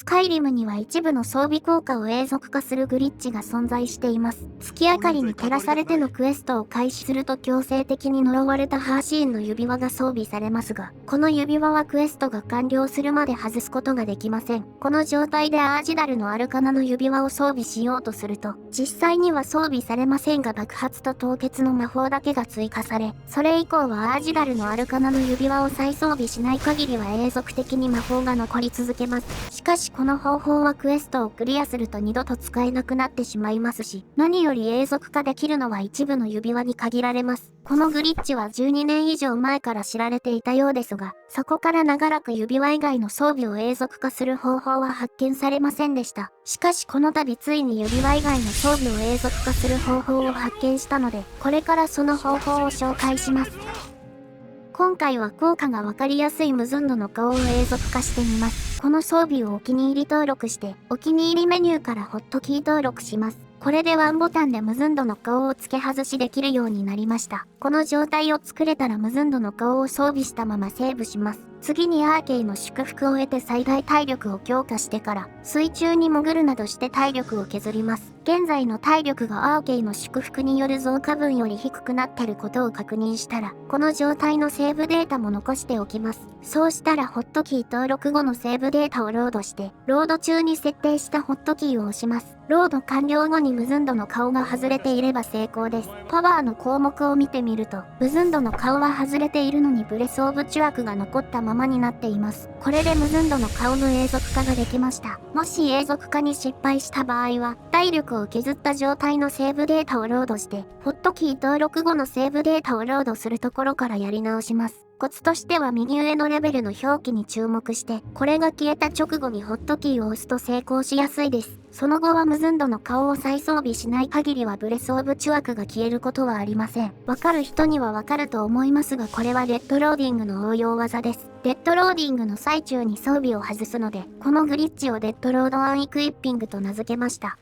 スカイリムには一部の装備効果を永続化するグリッチが存在しています。月明かりに照らされてのクエストを開始すると強制的に呪われたハーシーンの指輪が装備されますが、この指輪はクエストが完了するまで外すことができません。この状態でアージダルのアルカナの指輪を装備しようとすると、実際には装備されませんが爆発と凍結の魔法だけが追加され、それ以降はアージダルのアルカナの指輪を再装備しない限りは永続的に魔法が残り続けます。しかしこの方法はクエストをクリアすると二度と使えなくなってしまいますし、何より永続化できるのは一部の指輪に限られます。このグリッチは12年以上前から知られていたようですが、そこから長らく指輪以外の装備を永続化する方法は発見されませんでした。しかしこの度ついに指輪以外の装備を永続化する方法を発見したので、これからその方法を紹介します。今回は効果がわかりやすいムズンドの顔を永続化してみます。この装備をお気に入り登録して、お気に入りメニューからホットキー登録します。これでワンボタンでムズンドの顔を付け外しできるようになりました。この状態を作れたらムズンドの顔を装備したままセーブします。次にアーケイの祝福を得て最大体力を強化してから水中に潜るなどして体力を削ります。現在の体力がアーケイの祝福による増加分より低くなってることを確認したら、この状態のセーブデータも残しておきます。そうしたらホットキー登録後のセーブデータをロードして、ロード中に設定したホットキーを押します。ロード完了後にムズンドの顔が外れていれば成功です。パワーの項目を見てみると、ムズンドの顔は外れているのにブレスオブチュアクが残ったままになっています。これでムズンドの顔の永続化ができました。もし永続化に失敗した場合は、体力を削った状態のセーブデータをロードして、ホットキー登録後のセーブデータをロードするところからやり直します。コツとしては右上のレベルの表記に注目して、これが消えた直後にホットキーを押すと成功しやすいです。その後はムズンドの顔を再装備しない限りはブレスオブチュアクが消えることはありません。わかる人にはわかると思いますが、これはデッドローディングの応用技です。デッドローディングの最中に装備を外すので、このグリッチをデッドロードアンイクイッピングと名付けました。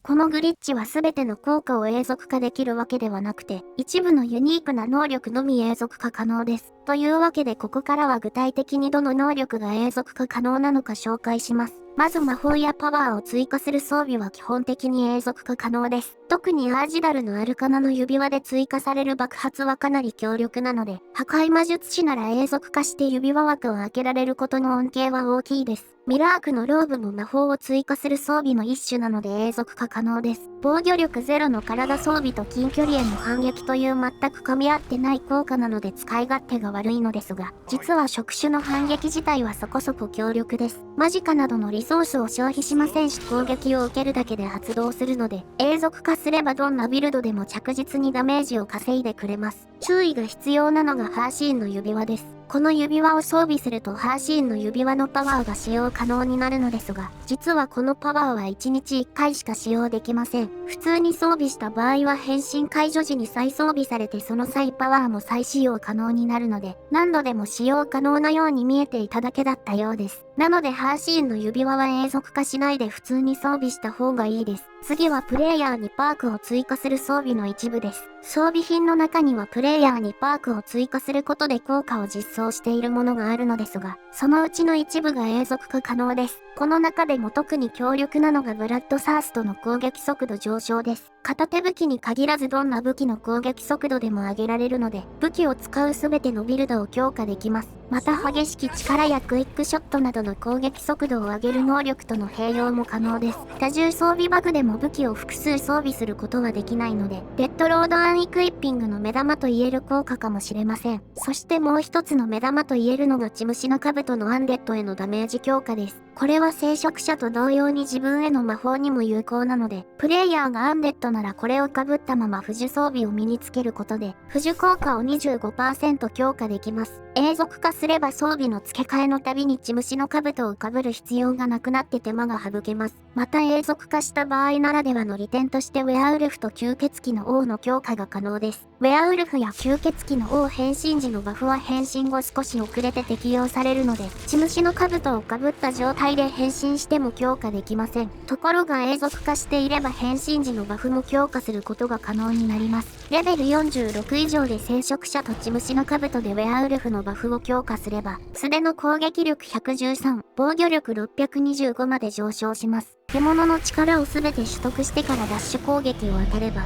このグリッチは全ての効果を永続化できるわけではなくて、一部のユニークな能力のみ永続化可能です。というわけでここからは具体的にどの能力が永続化可能なのか紹介します。まず魔法やパワーを追加する装備は基本的に永続化可能です。特にアージダルのアルカナの指輪で追加される爆発はかなり強力なので、破壊魔術師なら永続化して指輪枠を開けられることの恩恵は大きいです。ミラークのローブも魔法を追加する装備の一種なので永続化可能です。防御力ゼロの体装備と近距離への反撃という全く噛み合ってない効果なので使い勝手が悪いのですが、実は触手の反撃自体はそこそこ強力です。マジカなどのリソースを消費しませんし、攻撃を受けるだけで発動するので、永続化すればどんなビルドでも着実にダメージを稼いでくれます。注意が必要なのがハーシーンの指輪です。この指輪を装備するとハーシーンの指輪のパワーが使用可能になるのですが、実はこのパワーは1日1回しか使用できません。普通に装備した場合は変身解除時に再装備されてその際パワーも再使用可能になるので、何度でも使用可能なように見えていただけだったようです。なのでハーシーンの指輪は永続化しないで普通に装備した方がいいです。次はプレイヤーにパークを追加する装備の一部です。装備品の中にはプレイヤーにパークを追加することで効果を実装しているものがあるのですが、そのうちの一部が永続化可能です。この中でも特に強力なのがブラッドサーストの攻撃速度上昇です。片手武器に限らずどんな武器の攻撃速度でも上げられるので、武器を使う全てのビルドを強化できます。また激しき力やクイックショットなどの攻撃速度を上げる能力との併用も可能です。多重装備バグでも武器を複数装備することはできないので、デッドロードアンイクイッピングの目玉と言える効果かもしれません。そしてもう一つの目玉と言えるのが血虫の兜のアンデッドへのダメージ強化です。これは聖職者と同様に自分への魔法にも有効なので、プレイヤーがアンデッドならこれを被ったまま不呪装備を身につけることで、不呪効果を 25% 強化できます。永続化すれば装備の付け替えのたびに血虫の兜を被る必要がなくなって手間が省けます。また永続化した場合ならではの利点としてウェアウルフと吸血鬼の王の強化が可能です。ウェアウルフや吸血鬼の王変身時のバフは変身後少し遅れて適用されるので、血虫の兜を被った状態で変身しても強化できません。ところが永続化していれば変身時のバフも強化することが可能になります。レベル46以上で聖職者と血虫の兜でウェアウルフのバフを強化すれば、素手の攻撃力113、防御力625まで上昇します。獣の力をすべて取得してからダッシュ攻撃を当たれば、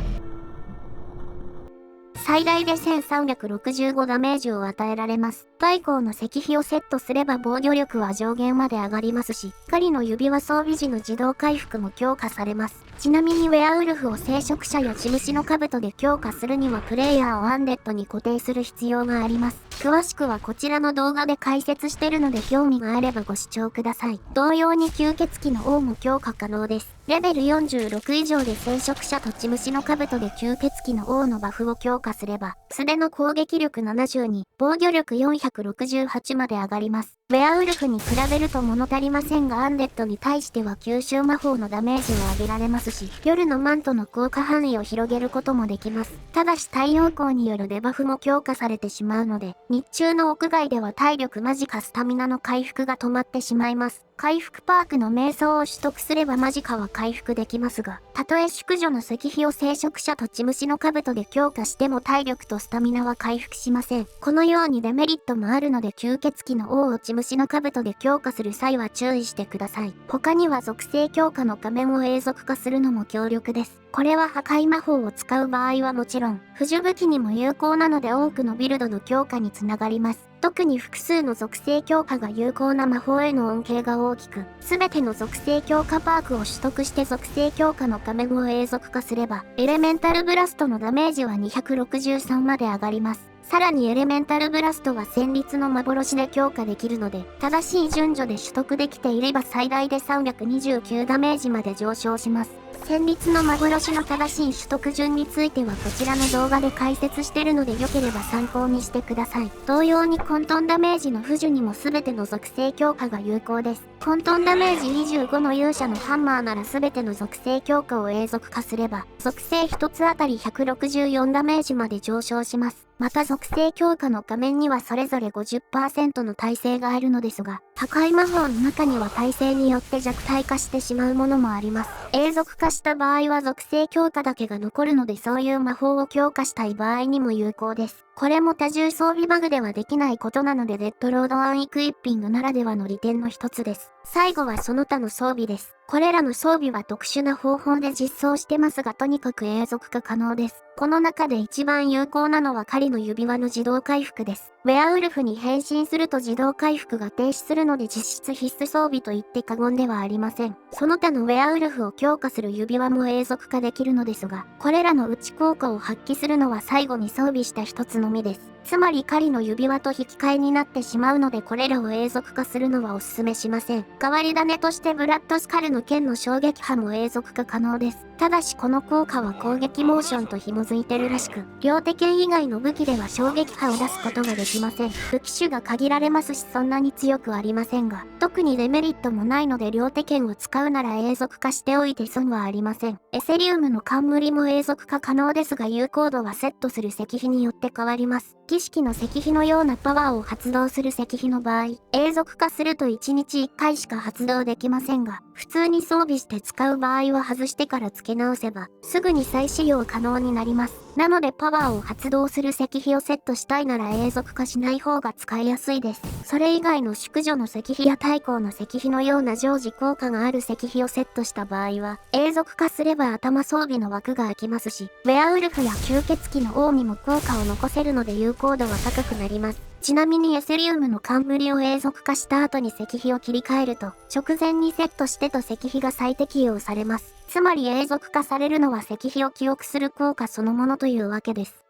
最大で1365ダメージを与えられます。外交の石碑をセットすれば防御力は上限まで上がりますし、狩りの指輪装備時の自動回復も強化されます。ちなみにウェアウルフを聖職者や血虫の兜で強化するにはプレイヤーをアンデッドに固定する必要があります。詳しくはこちらの動画で解説してるので興味があればご視聴ください。同様に吸血鬼の王も強化可能です。レベル46以上で聖職者と血虫の兜で吸血鬼の王のバフを強化すれば、素手の攻撃力72、防御力468まで上がります。ウェアウルフに比べると物足りませんがアンデッドに対しては吸収魔法のダメージを上げられますし、夜のマントの効果範囲を広げることもできます。ただし太陽光によるデバフも強化されてしまうので、日中の屋外では体力マジかスタミナの回復が止まってしまいます。回復パークの瞑想を取得すればマジカは回復できますが、たとえ宿女の石碑を聖職者と血虫の兜で強化しても体力とスタミナは回復しません。このようにデメリットもあるので吸血鬼の王を血虫の兜で強化する際は注意してください。他には属性強化の仮面を永続化するのも強力です。これは破壊魔法を使う場合はもちろん、不呪武器にも有効なので多くのビルドの強化につながります。特に複数の属性強化が有効な魔法への恩恵が大きく、すべての属性強化パークを取得して属性強化の仮面を永続化すれば、エレメンタルブラストのダメージは263まで上がります。さらにエレメンタルブラストは戦慄の幻で強化できるので、正しい順序で取得できていれば最大で329ダメージまで上昇します。戦慄の幻の正しい取得順についてはこちらの動画で解説してるので良ければ参考にしてください。同様に混沌ダメージの付呪にも全ての属性強化が有効です。混沌ダメージ25の勇者のハンマーなら全ての属性強化を永続化すれば、属性1つあたり164ダメージまで上昇します。また属性強化の仮面にはそれぞれ 50% の耐性があるのですが、破壊魔法の中には耐性によって弱体化してしまうものもあります。永続化した場合は属性強化だけが残るのでそういう魔法を強化したい場合にも有効です。これも多重装備バグではできないことなのでデッドロードアンイクイッピングならではの利点の一つです。最後はその他の装備です。これらの装備は特殊な方法で実装してますがとにかく永続化可能です。この中で一番有効なのは狩りの指輪の自動回復です。ウェアウルフに変身すると自動回復が停止するので実質必須装備と言って過言ではありません。その他のウェアウルフを強化する指輪も永続化できるのですが、これらの内効果を発揮するのは最後に装備した一つのみです。つまり狩りの指輪と引き換えになってしまうのでこれらを永続化するのはお勧めしません。変わり種としてブラッドスカルの剣の衝撃波も永続化可能です。ただしこの効果は攻撃モーションと紐づいてるらしく、両手剣以外の武器では衝撃波を出すことができません。武器種が限られますしそんなに強くありませんが、特にデメリットもないので両手剣を使うなら永続化しておいて損はありません。エセリウムの冠も永続化可能ですが有効度はセットする石碑によって変わります。儀式の石碑のようなパワーを発動する石碑の場合、永続化すると1日1回しか発動できませんが、普通に装備して使う場合は外してから付け直せば、すぐに再使用可能になります。なのでパワーを発動する石碑をセットしたいなら永続化しない方が使いやすいです。それ以外の宿女の石碑や太閤の石碑のような常時効果がある石碑をセットした場合は、永続化すれば頭装備の枠が空きますし、ウェアウルフや吸血鬼の王にも効果を残せるので有効度は高くなります。ちなみにエセリウムの冠を永続化した後に石碑を切り替えると、直前にセットしてと石碑が再適用されます。つまり永続化されるのは石碑を記憶する効果そのものというわけです。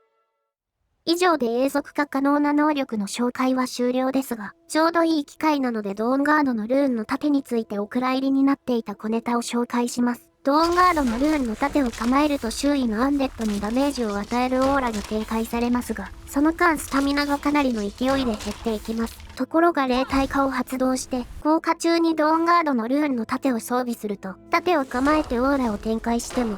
以上で永続化可能な能力の紹介は終了ですが、ちょうどいい機会なのでドーンガードのルーンの盾についてお蔵入りになっていた小ネタを紹介します。ドーンガードのルーンの盾を構えると周囲のアンデッドにダメージを与えるオーラが警戒されますが、その間スタミナがかなりの勢いで減っていきます。ところが霊体化を発動して、効果中にドーンガードのルーンの盾を装備すると、盾を構えてオーラを展開しても、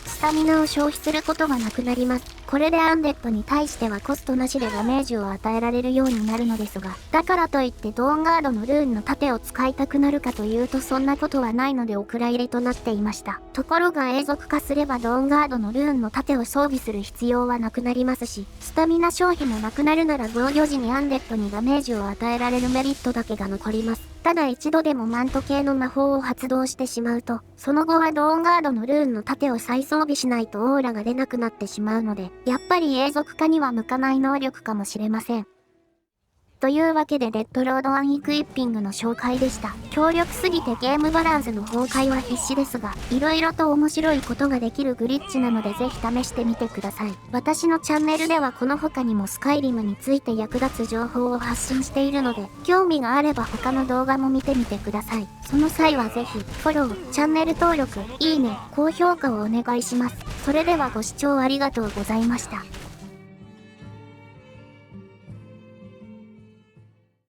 スタミナを消費することがなくなります。これでアンデッドに対してはコストなしでダメージを与えられるようになるのですが、だからといってドーンガードのルーンの盾を使いたくなるかというとそんなことはないのでお蔵入りとなっていました。ところが永続化すればドーンガードのルーンの盾を装備する必要はなくなりますし、スタミナ消費もなくなるなら防御時にアンデッドにダメージを与えられるメリットだけが残ります。ただ一度でもマント系の魔法を発動してしまうと、その後はドーンガードのルーンの盾を再装備しないとオーラが出なくなってしまうので、やっぱり永続化には向かない能力かもしれません。というわけでデッドロード1イクイッピングの紹介でした。強力すぎてゲームバランスの崩壊は必至ですが、色々と面白いことができるグリッチなのでぜひ試してみてください。私のチャンネルではこの他にもスカイリムについて役立つ情報を発信しているので、興味があれば他の動画も見てみてください。その際はぜひ、フォロー、チャンネル登録、いいね、高評価をお願いします。それではご視聴ありがとうございました。